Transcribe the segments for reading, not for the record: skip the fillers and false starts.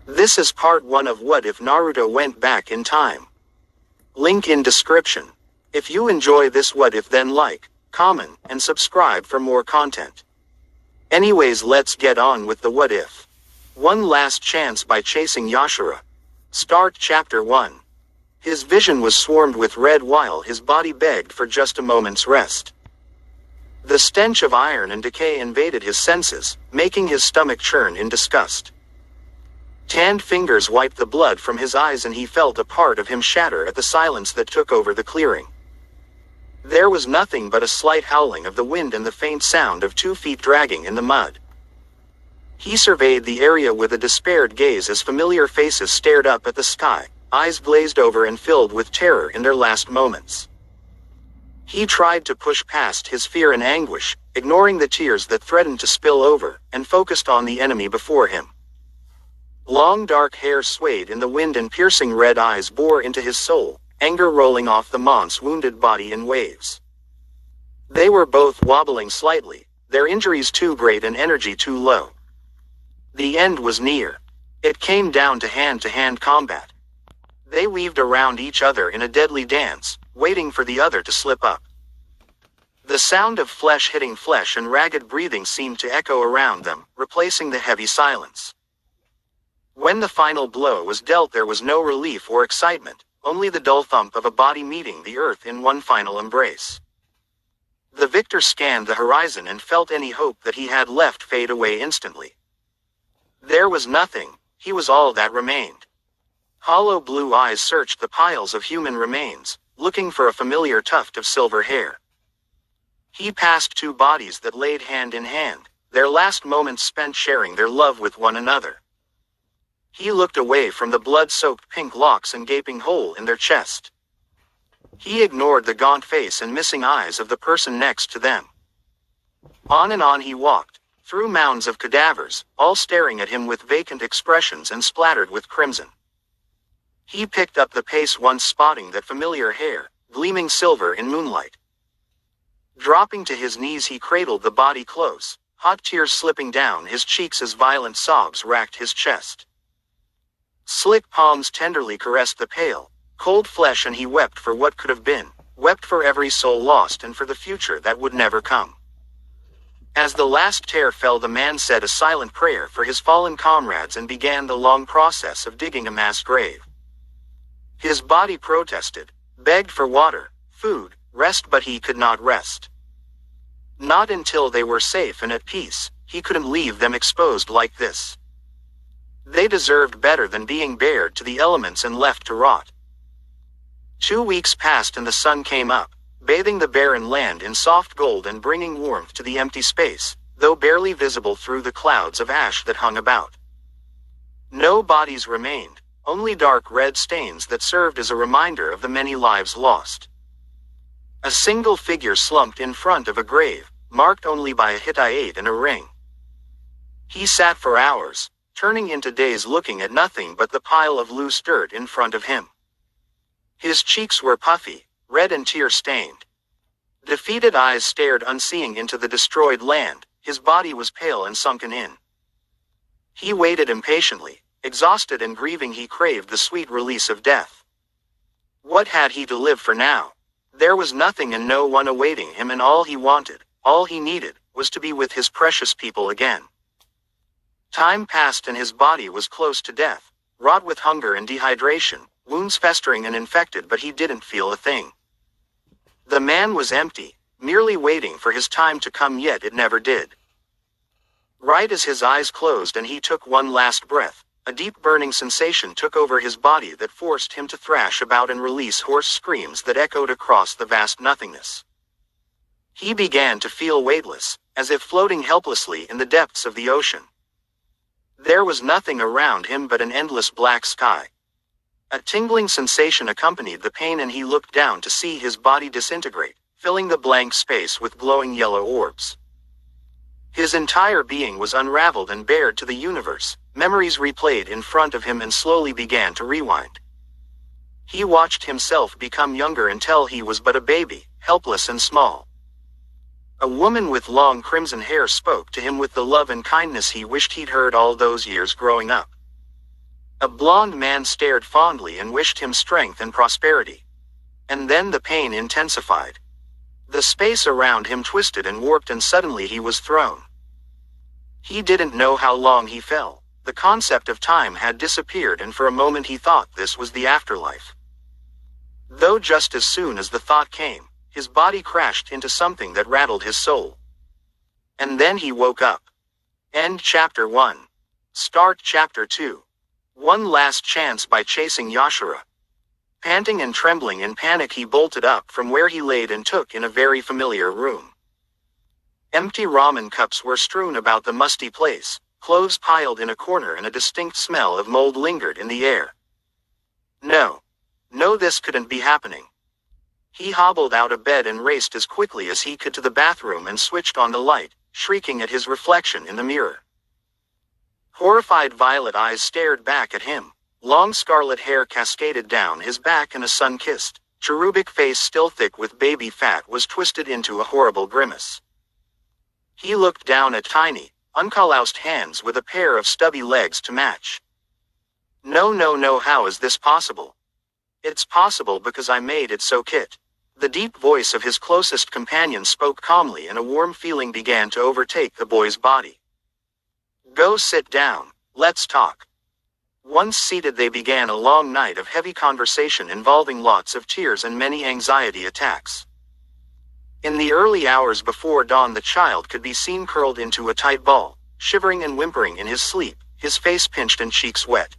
This is part 1 of What If Naruto Went Back in Time. Link in description. If you enjoy this what if, then like, comment, and subscribe for more content. Anyways, let's get on with the what if. One Last Chance by Chasing Yashara. Start Chapter 1. His vision was swarmed with red while his body begged for just a moment's rest. The stench of iron and decay invaded his senses, making his stomach churn in disgust. Tanned fingers wiped the blood from his eyes and he felt a part of him shatter at the silence that took over the clearing. There was nothing but a slight howling of the wind and the faint sound of 2 feet dragging in the mud. He surveyed the area with a despaired gaze as familiar faces stared up at the sky, eyes glazed over and filled with terror in their last moments. He tried to push past his fear and anguish, ignoring the tears that threatened to spill over, and focused on the enemy before him. Long dark hair swayed in the wind and piercing red eyes bore into his soul, anger rolling off the monk's wounded body in waves. They were both wobbling slightly, their injuries too great and energy too low. The end was near. It came down to hand combat. They weaved around each other in a deadly dance, waiting for the other to slip up. The sound of flesh hitting flesh and ragged breathing seemed to echo around them, replacing the heavy silence. When the final blow was dealt, there was no relief or excitement, only the dull thump of a body meeting the earth in one final embrace. The victor scanned the horizon and felt any hope that he had left fade away instantly. There was nothing, he was all that remained. Hollow blue eyes searched the piles of human remains, looking for a familiar tuft of silver hair. He passed 2 bodies that laid hand in hand, their last moments spent sharing their love with one another. He looked away from the blood-soaked pink locks and gaping hole in their chest. He ignored the gaunt face and missing eyes of the person next to them. On and on he walked, through mounds of cadavers, all staring at him with vacant expressions and splattered with crimson. He picked up the pace, once spotting that familiar hair, gleaming silver in moonlight. Dropping to his knees, he cradled the body close, hot tears slipping down his cheeks as violent sobs racked his chest. Slick palms tenderly caressed the pale, cold flesh, and he wept for what could have been, wept for every soul lost and for the future that would never come. As the last tear fell, the man said a silent prayer for his fallen comrades and began the long process of digging a mass grave. His body protested, begged for water, food, rest, but he could not rest. Not until they were safe and at peace. He couldn't leave them exposed like this. They deserved better than being bared to the elements and left to rot. 2 weeks passed and the sun came up, bathing the barren land in soft gold and bringing warmth to the empty space, though barely visible through the clouds of ash that hung about. No bodies remained, only dark red stains that served as a reminder of the many lives lost. A single figure slumped in front of a grave, marked only by a Hittite and a ring. He sat for hours, turning into days, looking at nothing but the pile of loose dirt in front of him. His cheeks were puffy, red and tear-stained. Defeated eyes stared unseeing into the destroyed land, his body was pale and sunken in. He waited impatiently, exhausted and grieving. He craved the sweet release of death. What had he to live for now? There was nothing and no one awaiting him, and all he wanted, all he needed, was to be with his precious people again. Time passed and his body was close to death, wrought with hunger and dehydration, wounds festering and infected, but he didn't feel a thing. The man was empty, merely waiting for his time to come, yet it never did. Right as his eyes closed and he took one last breath, a deep burning sensation took over his body that forced him to thrash about and release hoarse screams that echoed across the vast nothingness. He began to feel weightless, as if floating helplessly in the depths of the ocean. There was nothing around him but an endless black sky. A tingling sensation accompanied the pain and he looked down to see his body disintegrate, filling the blank space with glowing yellow orbs. His entire being was unraveled and bared to the universe, memories replayed in front of him and slowly began to rewind. He watched himself become younger until he was but a baby, helpless and small. A woman with long crimson hair spoke to him with the love and kindness he wished he'd heard all those years growing up. A blond man stared fondly and wished him strength and prosperity. And then the pain intensified. The space around him twisted and warped and suddenly he was thrown. He didn't know how long he fell. The concept of time had disappeared and for a moment he thought this was the afterlife. Though just as soon as the thought came, his body crashed into something that rattled his soul. And then he woke up. End Chapter 1. Start Chapter 2. One Last Chance by Chasing Yashara. Panting and trembling in panic he bolted up from where he laid and took in a very familiar room. Empty ramen cups were strewn about the musty place, clothes piled in a corner and a distinct smell of mold lingered in the air. No, this couldn't be happening. He hobbled out of bed and raced as quickly as he could to the bathroom and switched on the light, shrieking at his reflection in the mirror. Horrified violet eyes stared back at him. Long scarlet hair cascaded down his back and a sun-kissed, cherubic face still thick with baby fat was twisted into a horrible grimace. He looked down at tiny, uncalloused hands with a pair of stubby legs to match. No, how is this possible? It's possible because I made it so, Kit. The deep voice of his closest companion spoke calmly and a warm feeling began to overtake the boy's body. Go sit down, let's talk. Once seated they began a long night of heavy conversation involving lots of tears and many anxiety attacks. In the early hours before dawn the child could be seen curled into a tight ball, shivering and whimpering in his sleep, his face pinched and cheeks wet.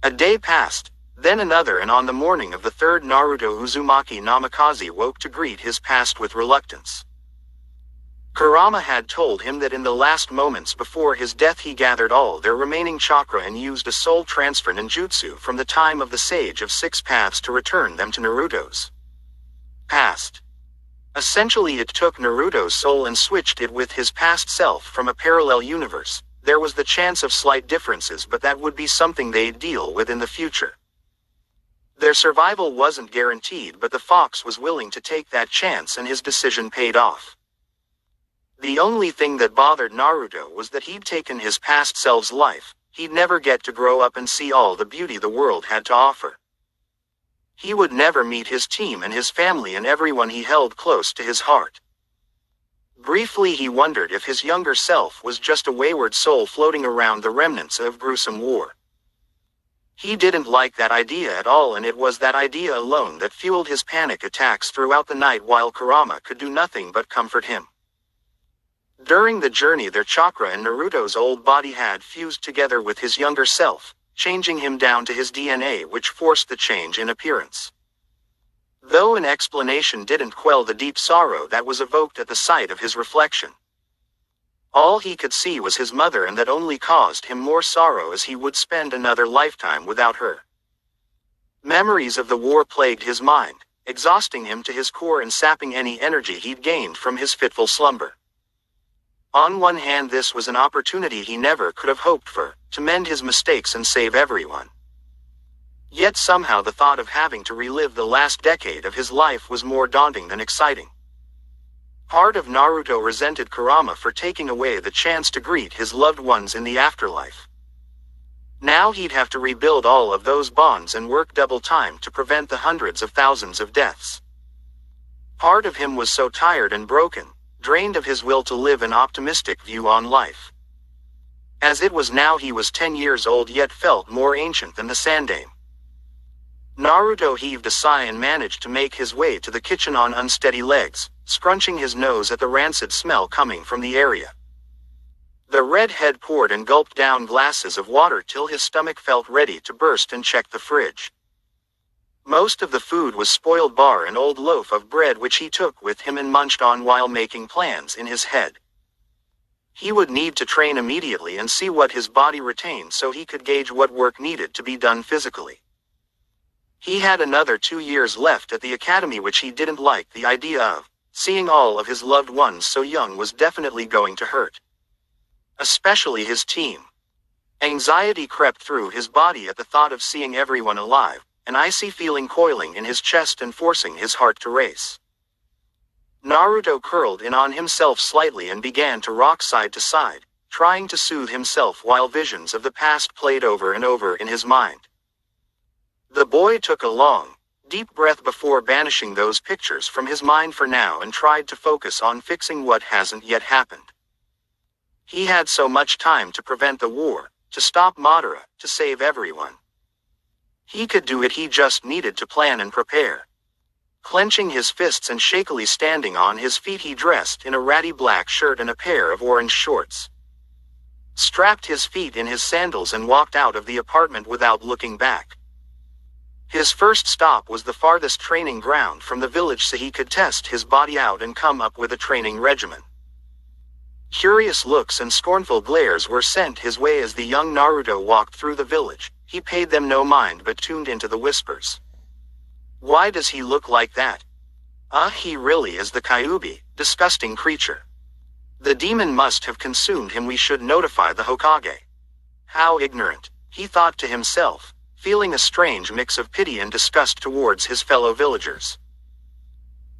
A day passed, then another and on the morning of the third Naruto Uzumaki Namikaze woke to greet his past with reluctance. Kurama had told him that in the last moments before his death he gathered all their remaining chakra and used a soul transfer ninjutsu from the time of the Sage of Six Paths to return them to Naruto's past. Essentially it took Naruto's soul and switched it with his past self from a parallel universe. There was the chance of slight differences but that would be something they'd deal with in the future. Their survival wasn't guaranteed but the fox was willing to take that chance and his decision paid off. The only thing that bothered Naruto was that he'd taken his past self's life. He'd never get to grow up and see all the beauty the world had to offer. He would never meet his team and his family and everyone he held close to his heart. Briefly he wondered if his younger self was just a wayward soul floating around the remnants of gruesome war. He didn't like that idea at all and it was that idea alone that fueled his panic attacks throughout the night while Kurama could do nothing but comfort him. During the journey their chakra and Naruto's old body had fused together with his younger self, changing him down to his DNA which forced the change in appearance. Though an explanation didn't quell the deep sorrow that was evoked at the sight of his reflection. All he could see was his mother and that only caused him more sorrow as he would spend another lifetime without her. Memories of the war plagued his mind, exhausting him to his core and sapping any energy he'd gained from his fitful slumber. On one hand this was an opportunity he never could have hoped for, to mend his mistakes and save everyone. Yet somehow the thought of having to relive the last decade of his life was more daunting than exciting. Part of Naruto resented Kurama for taking away the chance to greet his loved ones in the afterlife. Now he'd have to rebuild all of those bonds and work double time to prevent the hundreds of thousands of deaths. Part of him was so tired and broken, drained of his will to live an optimistic view on life. As it was now he was 10 years old yet felt more ancient than the Sandaime. Naruto heaved a sigh and managed to make his way to the kitchen on unsteady legs, scrunching his nose at the rancid smell coming from the area. The redhead poured and gulped down glasses of water till his stomach felt ready to burst and checked the fridge. Most of the food was spoiled bar an old loaf of bread which he took with him and munched on while making plans in his head. He would need to train immediately and see what his body retained so he could gauge what work needed to be done physically. He had another 2 years left at the academy which he didn't like the idea of. Seeing all of his loved ones so young was definitely going to hurt. Especially his team. Anxiety crept through his body at the thought of seeing everyone alive, an icy feeling coiling in his chest and forcing his heart to race. Naruto curled in on himself slightly and began to rock side to side, trying to soothe himself while visions of the past played over and over in his mind. The boy took a long, deep breath before banishing those pictures from his mind for now and tried to focus on fixing what hasn't yet happened. He had so much time to prevent the war, to stop Madara, to save everyone. He could do it, he just needed to plan and prepare. Clenching his fists and shakily standing on his feet, he dressed in a ratty black shirt and a pair of orange shorts. Strapped his feet in his sandals and walked out of the apartment without looking back. His first stop was the farthest training ground from the village so he could test his body out and come up with a training regimen. Curious looks and scornful glares were sent his way as the young Naruto walked through the village. He paid them no mind but tuned into the whispers. Why does he look like that? He really is the Kyuubi, disgusting creature. The demon must have consumed him, we should notify the Hokage. How ignorant, he thought to himself, feeling a strange mix of pity and disgust towards his fellow villagers.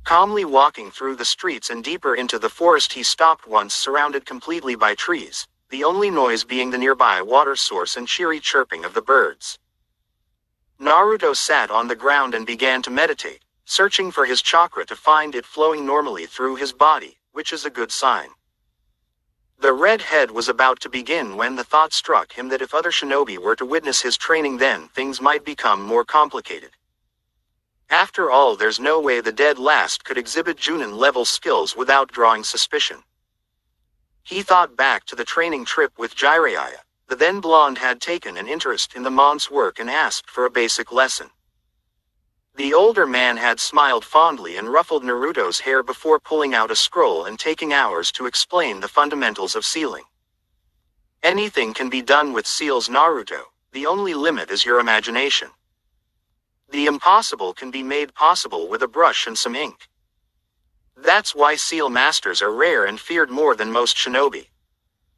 Calmly walking through the streets and deeper into the forest, he stopped once, surrounded completely by trees, the only noise being the nearby water source and cheery chirping of the birds. Naruto sat on the ground and began to meditate, searching for his chakra to find it flowing normally through his body, which is a good sign. The red head was about to begin when the thought struck him that if other shinobi were to witness his training, then things might become more complicated. After all, there's no way the dead last could exhibit Junin-level skills without drawing suspicion. He thought back to the training trip with Jiraiya. The then blonde had taken an interest in the monk's work and asked for a basic lesson. The older man had smiled fondly and ruffled Naruto's hair before pulling out a scroll and taking hours to explain the fundamentals of sealing. Anything can be done with seals, Naruto. The only limit is your imagination. The impossible can be made possible with a brush and some ink. That's why seal masters are rare and feared more than most shinobi.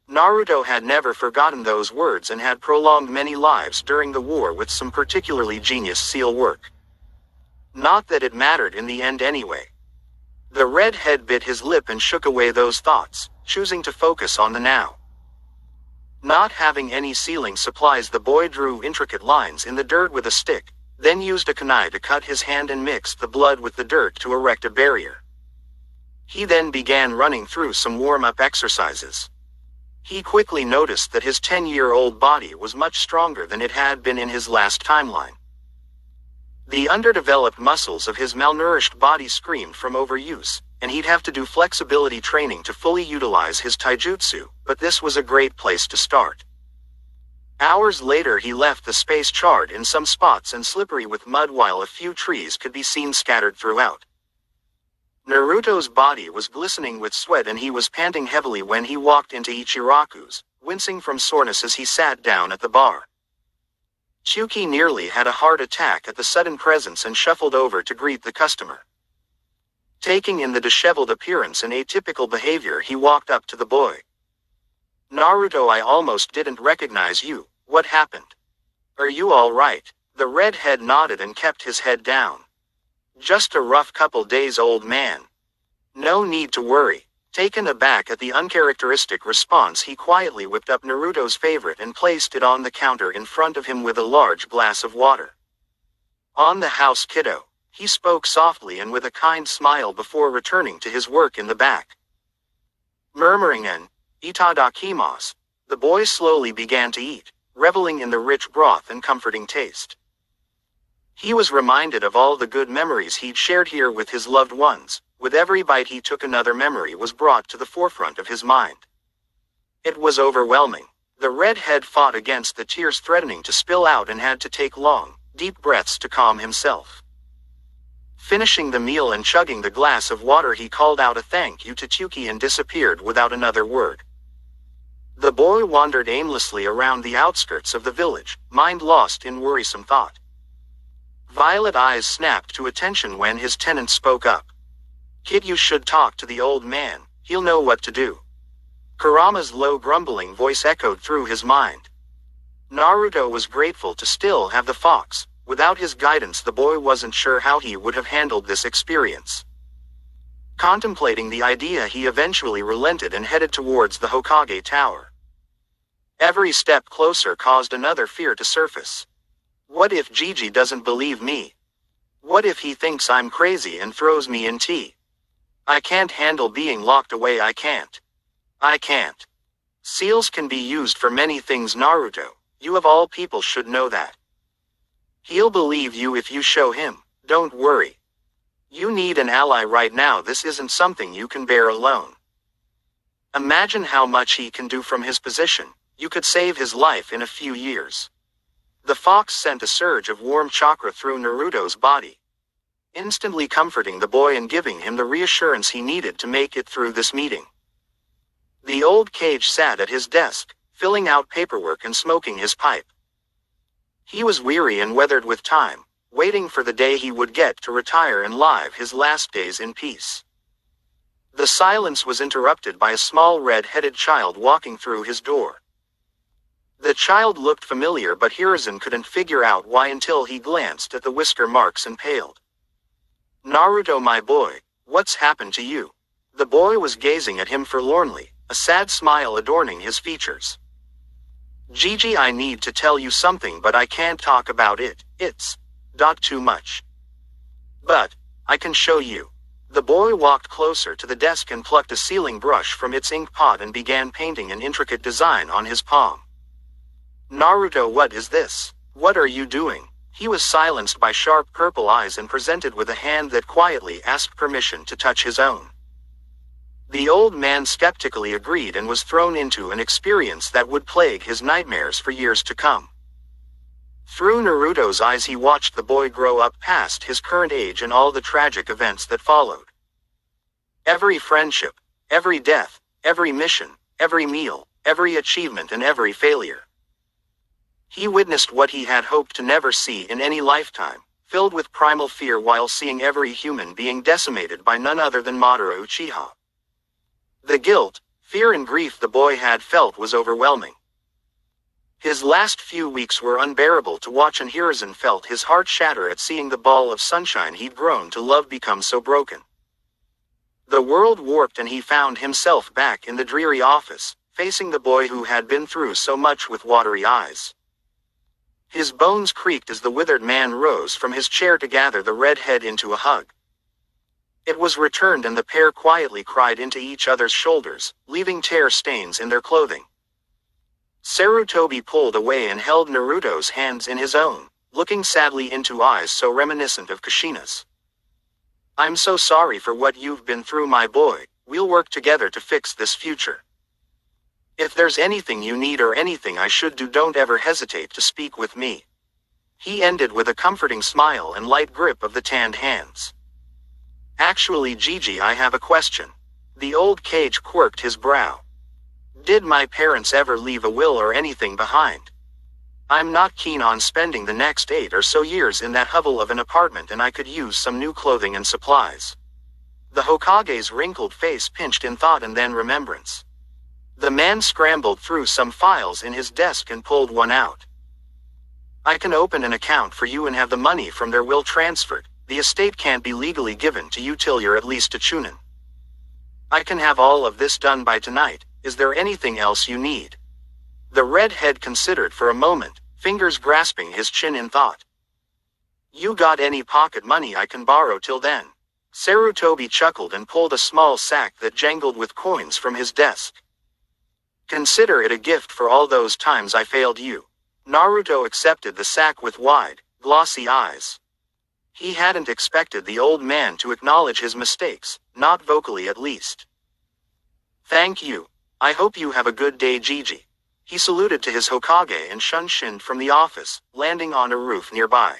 Naruto had never forgotten those words and had prolonged many lives during the war with some particularly genius seal work. Not that it mattered in the end anyway. The red head bit his lip and shook away those thoughts, choosing to focus on the now. Not having any sealing supplies, the boy drew intricate lines in the dirt with a stick, then used a kunai to cut his hand and mixed the blood with the dirt to erect a barrier. He then began running through some warm-up exercises. He quickly noticed that his 10-year-old body was much stronger than it had been in his last timeline. The underdeveloped muscles of his malnourished body screamed from overuse, and he'd have to do flexibility training to fully utilize his taijutsu, but this was a great place to start. Hours later, he left the space charred in some spots and slippery with mud while a few trees could be seen scattered throughout. Naruto's body was glistening with sweat and he was panting heavily when he walked into Ichiraku's, wincing from soreness as he sat down at the bar. Chuki nearly had a heart attack at the sudden presence and shuffled over to greet the customer. Taking in the disheveled appearance and atypical behavior, he walked up to the boy. Naruto, I almost didn't recognize you. What happened? Are you all right? The redhead nodded and kept his head down. Just a rough couple days, old man. No need to worry. Taken aback at the uncharacteristic response, he quietly whipped up Naruto's favorite and placed it on the counter in front of him with a large glass of water. On the house, kiddo, he spoke softly and with a kind smile before returning to his work in the back. Murmuring an "Itadakimasu," the boy slowly began to eat, reveling in the rich broth and comforting taste. He was reminded of all the good memories he'd shared here with his loved ones. With every bite he took, another memory was brought to the forefront of his mind. It was overwhelming. The redhead fought against the tears threatening to spill out and had to take long, deep breaths to calm himself. Finishing the meal and chugging the glass of water, he called out a thank you to Chuki and disappeared without another word. The boy wandered aimlessly around the outskirts of the village, mind lost in worrisome thought. Violet eyes snapped to attention when his tenant spoke up. Kid, you should talk to the old man, he'll know what to do. Kurama's low grumbling voice echoed through his mind. Naruto was grateful to still have the fox. Without his guidance, the boy wasn't sure how he would have handled this experience. Contemplating the idea, he eventually relented and headed towards the Hokage Tower. Every step closer caused another fear to surface. What if Gigi doesn't believe me? What if he thinks I'm crazy and throws me in tea? I can't handle being locked away. I can't. I can't. Seals can be used for many things, Naruto. You of all people should know that. He'll believe you if you show him. Don't worry. You need an ally right now. This isn't something you can bear alone. Imagine how much he can do from his position. You could save his life in a few years. The fox sent a surge of warm chakra through Naruto's body, instantly comforting the boy and giving him the reassurance he needed to make it through this meeting. The old Cage sat at his desk, filling out paperwork and smoking his pipe. He was weary and weathered with time, waiting for the day he would get to retire and live his last days in peace. The silence was interrupted by a small red-headed child walking through his door. The child looked familiar, but Hiruzen couldn't figure out why until he glanced at the whisker marks and paled. Naruto, my boy, what's happened to you? The boy was gazing at him forlornly, a sad smile adorning his features. Gigi, I need to tell you something, but I can't talk about it. It's too much. But I can show you. The boy walked closer to the desk and plucked a sealing brush from its ink pot and began painting an intricate design on his palm. Naruto, what is this? What are you doing? He was silenced by sharp purple eyes and presented with a hand that quietly asked permission to touch his own. The old man skeptically agreed and was thrown into an experience that would plague his nightmares for years to come. Through Naruto's eyes he watched the boy grow up past his current age and all the tragic events that followed. Every friendship, every death, every mission, every meal, every achievement and every failure. He witnessed what he had hoped to never see in any lifetime, filled with primal fear while seeing every human being decimated by none other than Madara Uchiha. The guilt, fear and grief the boy had felt was overwhelming. His last few weeks were unbearable to watch, and Hiruzen felt his heart shatter at seeing the ball of sunshine he'd grown to love become so broken. The world warped and he found himself back in the dreary office, facing the boy who had been through so much with watery eyes. His bones creaked as the withered man rose from his chair to gather the redhead into a hug. It was returned and the pair quietly cried into each other's shoulders, leaving tear stains in their clothing. Sarutobi pulled away and held Naruto's hands in his own, looking sadly into eyes so reminiscent of Kushina's. I'm so sorry for what you've been through, my boy. We'll work together to fix this future. If there's anything you need or anything I should do, don't ever hesitate to speak with me. He ended with a comforting smile and light grip of the tanned hands. Actually, Gigi, I have a question. The old Cage quirked his brow. Did my parents ever leave a will or anything behind? I'm not keen on spending the next 8 or so years in that hovel of an apartment, and I could use some new clothing and supplies. The Hokage's wrinkled face pinched in thought and then remembrance. The man scrambled through some files in his desk and pulled one out. I can open an account for you and have the money from their will transferred. The estate can't be legally given to you till you're at least a chunin. I can have all of this done by tonight. Is there anything else you need? The redhead considered for a moment, fingers grasping his chin in thought. You got any pocket money I can borrow till then? Sarutobi chuckled and pulled a small sack that jangled with coins from his desk. Consider it a gift for all those times I failed you. Naruto accepted the sack with wide, glossy eyes. He hadn't expected the old man to acknowledge his mistakes, not vocally at least. Thank you. I hope you have a good day, Gigi. He saluted to his Hokage and shunshined from the office, landing on a roof nearby.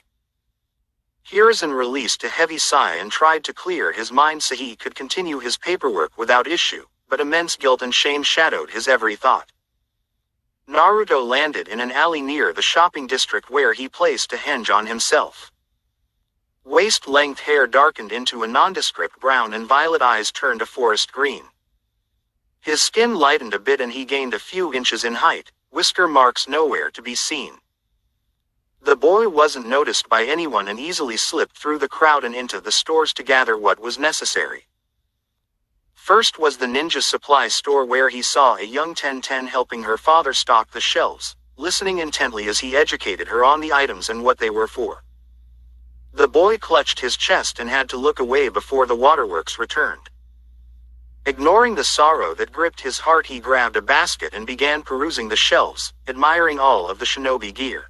Hiruzen released a heavy sigh and tried to clear his mind so he could continue his paperwork without issue, but immense guilt and shame shadowed his every thought. Naruto landed in an alley near the shopping district where he placed a henge on himself. Waist-length hair darkened into a nondescript brown and violet eyes turned a forest green. His skin lightened a bit and he gained a few inches in height, whisker marks nowhere to be seen. The boy wasn't noticed by anyone and easily slipped through the crowd and into the stores to gather what was necessary. First was the ninja supply store where he saw a young Ten helping her father stock the shelves, listening intently as he educated her on the items and what they were for. The boy clutched his chest and had to look away before the waterworks returned. Ignoring the sorrow that gripped his heart, he grabbed a basket and began perusing the shelves, admiring all of the shinobi gear.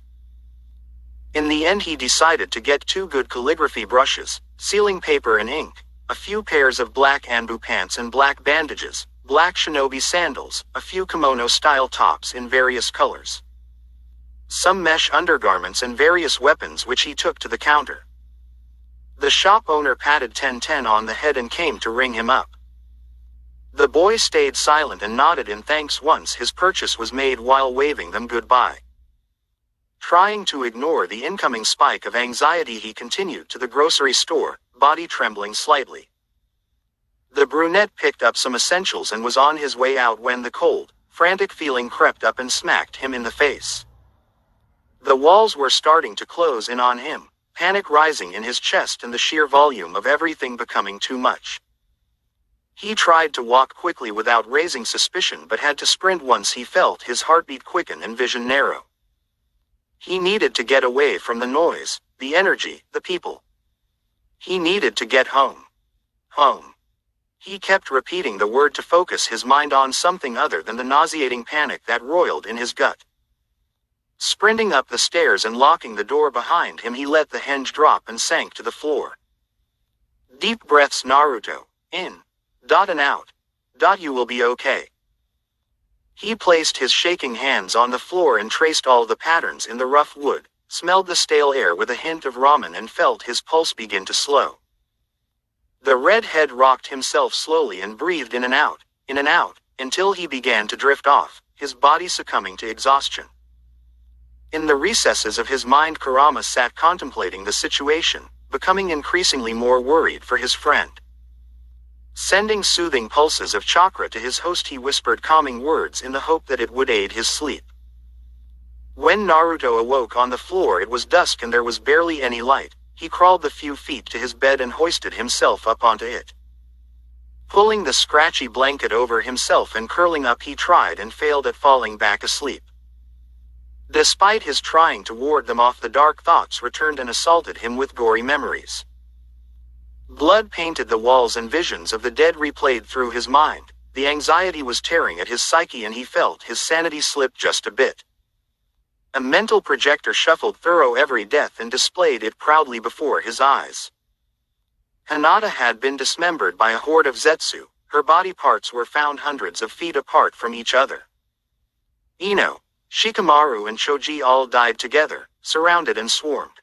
In the end he decided to get 2 good calligraphy brushes, sealing paper and ink, a few pairs of black anbu pants and black bandages, black shinobi sandals, a few kimono-style tops in various colors, some mesh undergarments and various weapons which he took to the counter. The shop owner patted Ten on the head and came to ring him up. The boy stayed silent and nodded in thanks once his purchase was made while waving them goodbye. Trying to ignore the incoming spike of anxiety, he continued to the grocery store, body trembling slightly. The brunette picked up some essentials and was on his way out when the cold, frantic feeling crept up and smacked him in the face. The walls were starting to close in on him, panic rising in his chest and the sheer volume of everything becoming too much. He tried to walk quickly without raising suspicion but had to sprint once he felt his heartbeat quicken and vision narrow. He needed to get away from the noise, the energy, the people. He needed to get home. Home. He kept repeating the word to focus his mind on something other than the nauseating panic that roiled in his gut. Sprinting up the stairs and locking the door behind him, he let the hinge drop and sank to the floor. Deep breaths. Naruto. In. And out. You will be okay. He placed his shaking hands on the floor and traced all the patterns in the rough wood, smelled the stale air with a hint of ramen and felt his pulse begin to slow. The redhead rocked himself slowly and breathed in and out, until he began to drift off, his body succumbing to exhaustion. In the recesses of his mind, Kurama sat contemplating the situation, becoming increasingly more worried for his friend. Sending soothing pulses of chakra to his host, he whispered calming words in the hope that it would aid his sleep. When Naruto awoke on the floor, it was dusk and there was barely any light. He crawled the few feet to his bed and hoisted himself up onto it. Pulling the scratchy blanket over himself and curling up, he tried and failed at falling back asleep. Despite his trying to ward them off, the dark thoughts returned and assaulted him with gory memories. Blood painted the walls and visions of the dead replayed through his mind. The anxiety was tearing at his psyche and he felt his sanity slip just a bit. A mental projector shuffled through every death and displayed it proudly before his eyes. Hinata had been dismembered by a horde of Zetsu. Her body parts were found hundreds of feet apart from each other. Ino, Shikamaru and Choji all died together, surrounded and swarmed.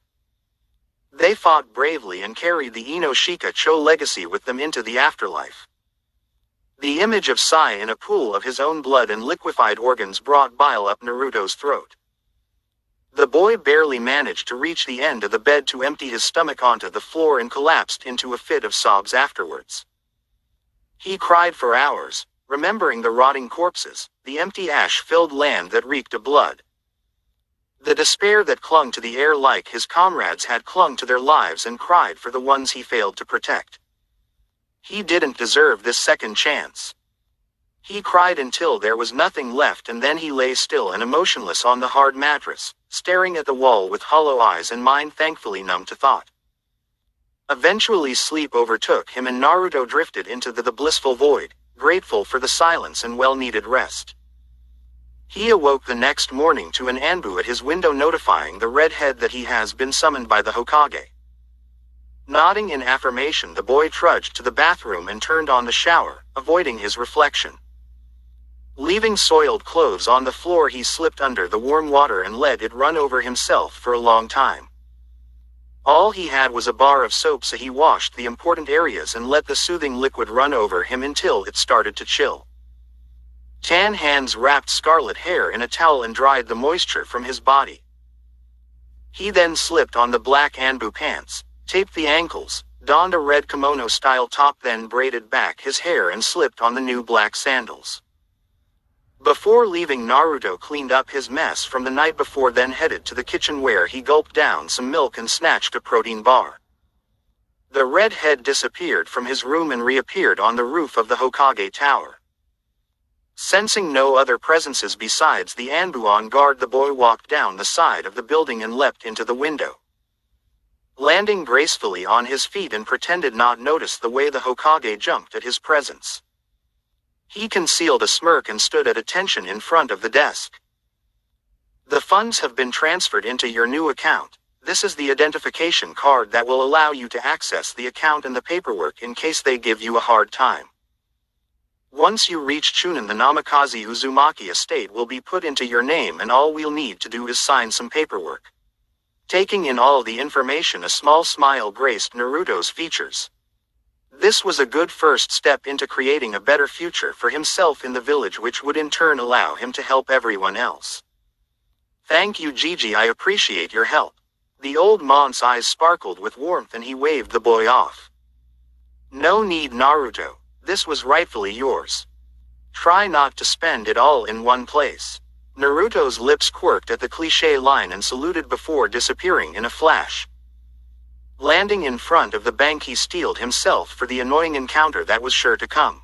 They fought bravely and carried the Ino-Shika-Cho legacy with them into the afterlife. The image of Sai in a pool of his own blood and liquefied organs brought bile up Naruto's throat. The boy barely managed to reach the end of the bed to empty his stomach onto the floor and collapsed into a fit of sobs afterwards. He cried for hours, remembering the rotting corpses, the empty ash-filled land that reeked of blood. The despair that clung to the air like his comrades had clung to their lives and cried for the ones he failed to protect. He didn't deserve this second chance. He cried until there was nothing left, and then he lay still and emotionless on the hard mattress, staring at the wall with hollow eyes and mind thankfully numb to thought. Eventually sleep overtook him and Naruto drifted into the blissful void, grateful for the silence and well-needed rest. He awoke the next morning to an Anbu at his window notifying the redhead that he has been summoned by the Hokage. Nodding in affirmation, the boy trudged to the bathroom and turned on the shower, avoiding his reflection. Leaving soiled clothes on the floor, he slipped under the warm water and let it run over himself for a long time. All he had was a bar of soap, so he washed the important areas and let the soothing liquid run over him until it started to chill. Tan hands wrapped scarlet hair in a towel and dried the moisture from his body. He then slipped on the black Anbu pants, taped the ankles, donned a red kimono-style top, then braided back his hair and slipped on the new black sandals. Before leaving, Naruto cleaned up his mess from the night before, then headed to the kitchen where he gulped down some milk and snatched a protein bar. The red head disappeared from his room and reappeared on the roof of the Hokage Tower. Sensing no other presences besides the Anbu on guard, the boy walked down the side of the building and leapt into the window. Landing gracefully on his feet and pretended not notice the way the Hokage jumped at his presence. He concealed a smirk and stood at attention in front of the desk. The funds have been transferred into your new account. This is the identification card that will allow you to access the account and the paperwork in case they give you a hard time. Once you reach Chunin, the Namikaze Uzumaki estate will be put into your name, and all we'll need to do is sign some paperwork. Taking in all the information, a small smile graced Naruto's features. This was a good first step into creating a better future for himself in the village, which would in turn allow him to help everyone else. Thank you, Gigi, I appreciate your help. The old man's eyes sparkled with warmth and he waved the boy off. No need, Naruto. This was rightfully yours. Try not to spend it all in one place. Naruto's lips quirked at the cliché line and saluted before disappearing in a flash. Landing in front of the bank, he steeled himself for the annoying encounter that was sure to come.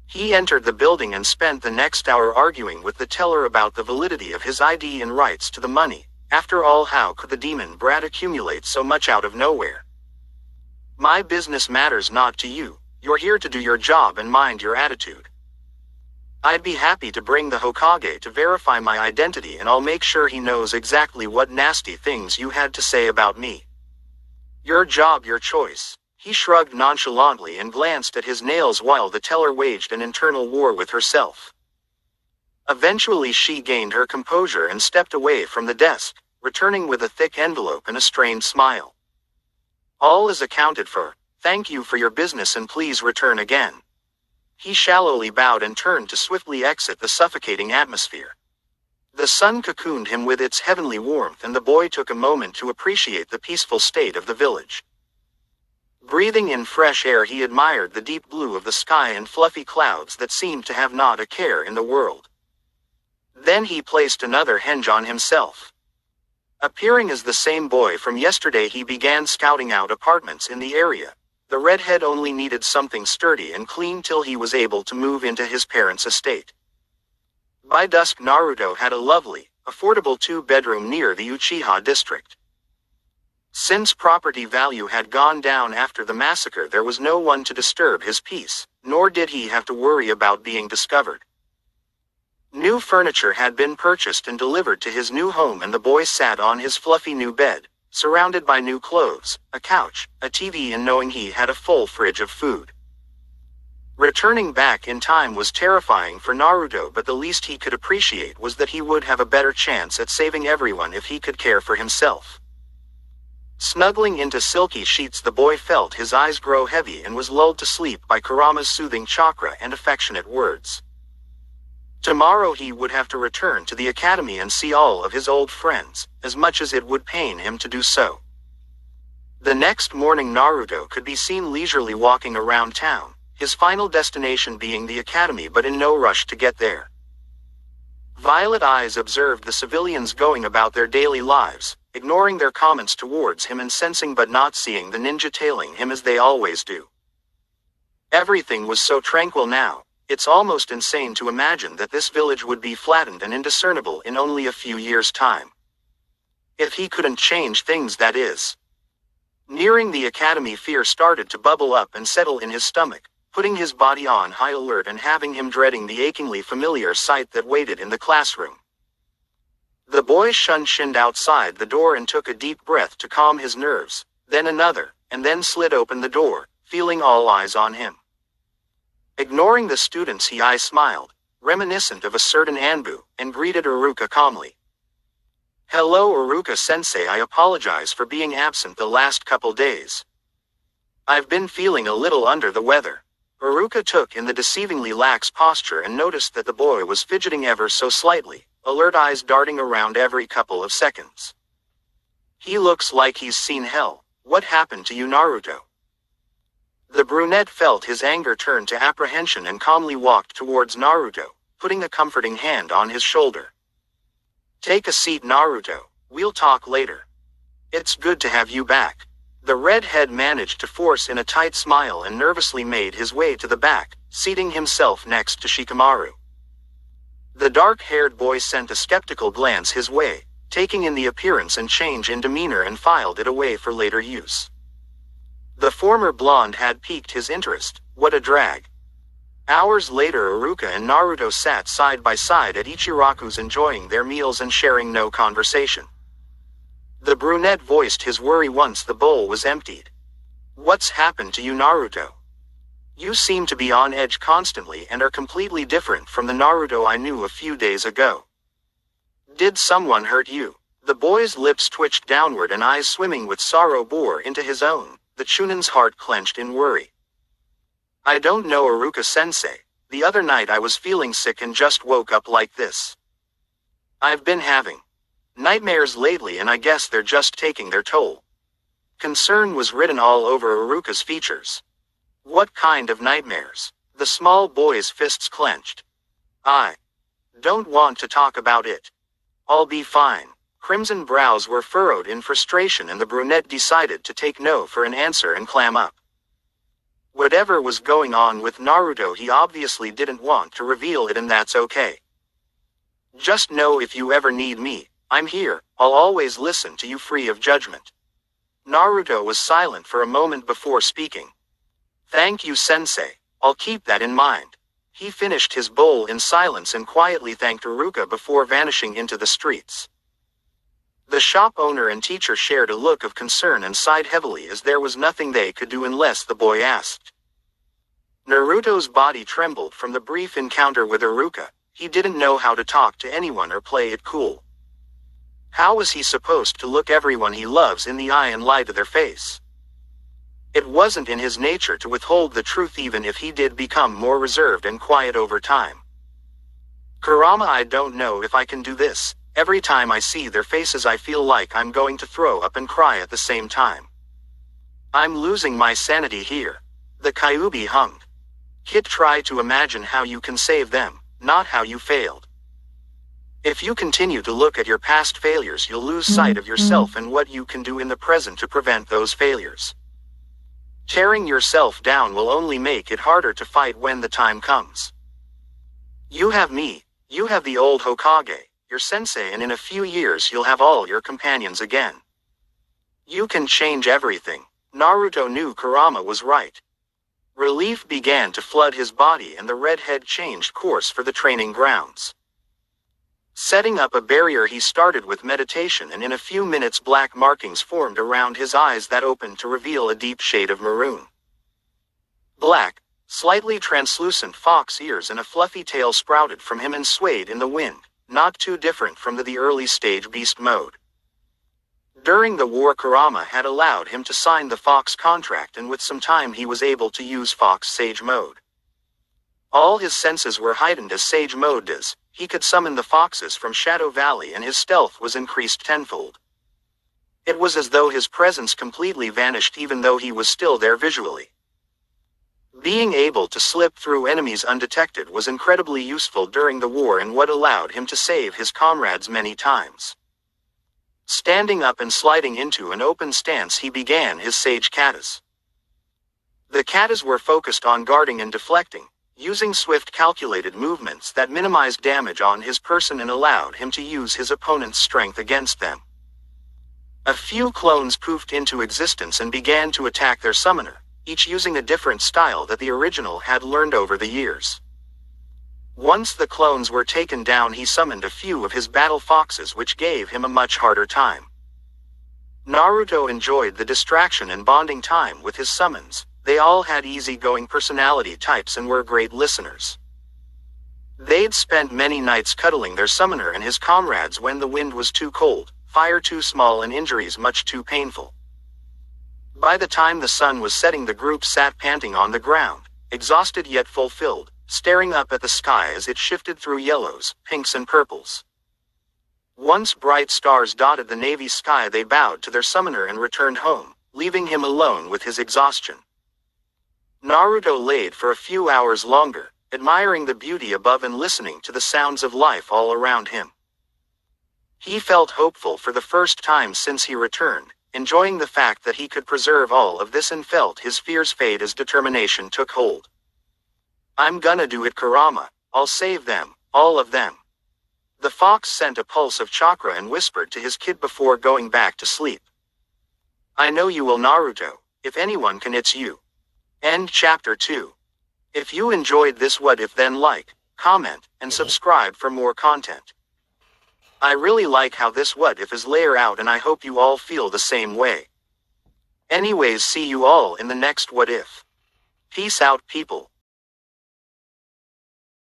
He entered the building and spent the next hour arguing with the teller about the validity of his ID and rights to the money. After all, how could the demon brat accumulate so much out of nowhere? My business matters not to you. You're here to do your job and mind your attitude. I'd be happy to bring the Hokage to verify my identity, and I'll make sure he knows exactly what nasty things you had to say about me. Your job, your choice. He shrugged nonchalantly and glanced at his nails while the teller waged an internal war with herself. Eventually she gained her composure and stepped away from the desk, returning with a thick envelope and a strained smile. All is accounted for. Thank you for your business and please return again. He shallowly bowed and turned to swiftly exit the suffocating atmosphere. The sun cocooned him with its heavenly warmth, and the boy took a moment to appreciate the peaceful state of the village. Breathing in fresh air, he admired the deep blue of the sky and fluffy clouds that seemed to have not a care in the world. Then he placed another henge on himself. Appearing as the same boy from yesterday, he began scouting out apartments in the area. The redhead only needed something sturdy and clean till he was able to move into his parents' estate. By dusk, Naruto had a lovely, affordable 2-bedroom near the Uchiha district. Since property value had gone down after the massacre, there was no one to disturb his peace, nor did he have to worry about being discovered. New furniture had been purchased and delivered to his new home, and the boy sat on his fluffy new bed, surrounded by new clothes, a couch, a TV, and knowing he had a full fridge of food. Returning back in time was terrifying for Naruto, but the least he could appreciate was that he would have a better chance at saving everyone if he could care for himself. Snuggling into silky sheets, the boy felt his eyes grow heavy and was lulled to sleep by Kurama's soothing chakra and affectionate words. Tomorrow he would have to return to the academy and see all of his old friends, as much as it would pain him to do so. The next morning, Naruto could be seen leisurely walking around town, his final destination being the academy, but in no rush to get there. Violet eyes observed the civilians going about their daily lives, ignoring their comments towards him and sensing but not seeing the ninja tailing him as they always do. Everything was so tranquil now. It's almost insane to imagine that this village would be flattened and indiscernible in only a few years' time. If he couldn't change things, that is. Nearing the academy, fear started to bubble up and settle in his stomach, putting his body on high alert and having him dreading the achingly familiar sight that waited in the classroom. The boy shinned outside the door and took a deep breath to calm his nerves, then another, and then slid open the door, feeling all eyes on him. Ignoring the students, he smiled, reminiscent of a certain Anbu, and greeted Iruka calmly. Hello Iruka-sensei, I apologize for being absent the last couple days. I've been feeling a little under the weather. Iruka took in the deceivingly lax posture and noticed that the boy was fidgeting ever so slightly, alert eyes darting around every couple of seconds. He looks like he's seen hell. What happened to you, Naruto? The brunette felt his anger turn to apprehension and calmly walked towards Naruto, putting a comforting hand on his shoulder. Take a seat, Naruto. We'll talk later. It's good to have you back. The redhead managed to force in a tight smile and nervously made his way to the back, seating himself next to Shikamaru. The dark-haired boy sent a skeptical glance his way, taking in the appearance and change in demeanor and filed it away for later use. The former blonde had piqued his interest. What a drag. Hours later, Iruka and Naruto sat side by side at Ichiraku's, enjoying their meals and sharing no conversation. The brunette voiced his worry once the bowl was emptied. "What's happened to you, Naruto? You seem to be on edge constantly and are completely different from the Naruto I knew a few days ago. Did someone hurt you?" The boy's lips twitched downward and eyes swimming with sorrow bore into his own. The Chunin's heart clenched in worry. "I don't know, Iruka-sensei. The other night I was feeling sick and just woke up like this. I've been having nightmares lately and I guess they're just taking their toll." Concern was written all over Iruka's features. "What kind of nightmares?" The small boy's fists clenched. "I don't want to talk about it. I'll be fine." Crimson brows were furrowed in frustration and the brunette decided to take no for an answer and clam up. Whatever was going on with Naruto, he obviously didn't want to reveal it, and that's okay. "Just know if you ever need me, I'm here. I'll always listen to you free of judgment." Naruto was silent for a moment before speaking. "Thank you, sensei. I'll keep that in mind." He finished his bowl in silence and quietly thanked Iruka before vanishing into the streets. The shop owner and teacher shared a look of concern and sighed heavily, as there was nothing they could do unless the boy asked. Naruto's body trembled from the brief encounter with Iruka. He didn't know how to talk to anyone or play it cool. How was he supposed to look everyone he loves in the eye and lie to their face? It wasn't in his nature to withhold the truth, even if he did become more reserved and quiet over time. "Kurama, I don't know if I can do this. Every time I see their faces I feel like I'm going to throw up and cry at the same time. I'm losing my sanity here." The Kyuubi hummed. "Kid, try to imagine how you can save them, not how you failed. If you continue to look at your past failures, you'll lose sight of yourself and what you can do in the present to prevent those failures. Tearing yourself down will only make it harder to fight when the time comes. You have me, you have the old Hokage, your sensei, and in a few years you'll have all your companions again. You can change everything." Naruto knew Kurama was right. Relief began to flood his body and the redhead changed course for the training grounds. Setting up a barrier, he started with meditation, and in a few minutes black markings formed around his eyes that opened to reveal a deep shade of maroon. Black, slightly translucent fox ears and a fluffy tail sprouted from him and swayed in the wind, not too different from the early stage beast mode. During the war, Kurama had allowed him to sign the fox contract, and with some time he was able to use fox sage mode. All his senses were heightened as sage mode does. He could summon the foxes from Shadow Valley and his stealth was increased tenfold. It was as though his presence completely vanished even though he was still there visually. Being able to slip through enemies undetected was incredibly useful during the war and what allowed him to save his comrades many times. Standing up and sliding into an open stance, he began his sage katas. The katas were focused on guarding and deflecting, using swift calculated movements that minimized damage on his person and allowed him to use his opponent's strength against them. A few clones poofed into existence and began to attack their summoner, each using a different style that the original had learned over the years. Once the clones were taken down, he summoned a few of his battle foxes, which gave him a much harder time. Naruto enjoyed the distraction and bonding time with his summons. They all had easygoing personality types and were great listeners. They'd spent many nights cuddling their summoner and his comrades when the wind was too cold, fire too small, and injuries much too painful. By the time the sun was setting, the group sat panting on the ground, exhausted yet fulfilled, staring up at the sky as it shifted through yellows, pinks, and purples. Once bright stars dotted the navy sky, they bowed to their summoner and returned home, leaving him alone with his exhaustion. Naruto laid for a few hours longer, admiring the beauty above and listening to the sounds of life all around him. He felt hopeful for the first time since he returned, enjoying the fact that he could preserve all of this and felt his fears fade as determination took hold. I'm gonna do it, Kurama. I'll save them, all of them. The fox sent a pulse of chakra and whispered to his kid before going back to sleep. I know you will, Naruto. If anyone can, it's you. End chapter 2. If you enjoyed this what if, then like, comment, and subscribe for more content. I really like how this what if is layered out, and I hope you all feel the same way. Anyways, see you all in the next what if. Peace out, people.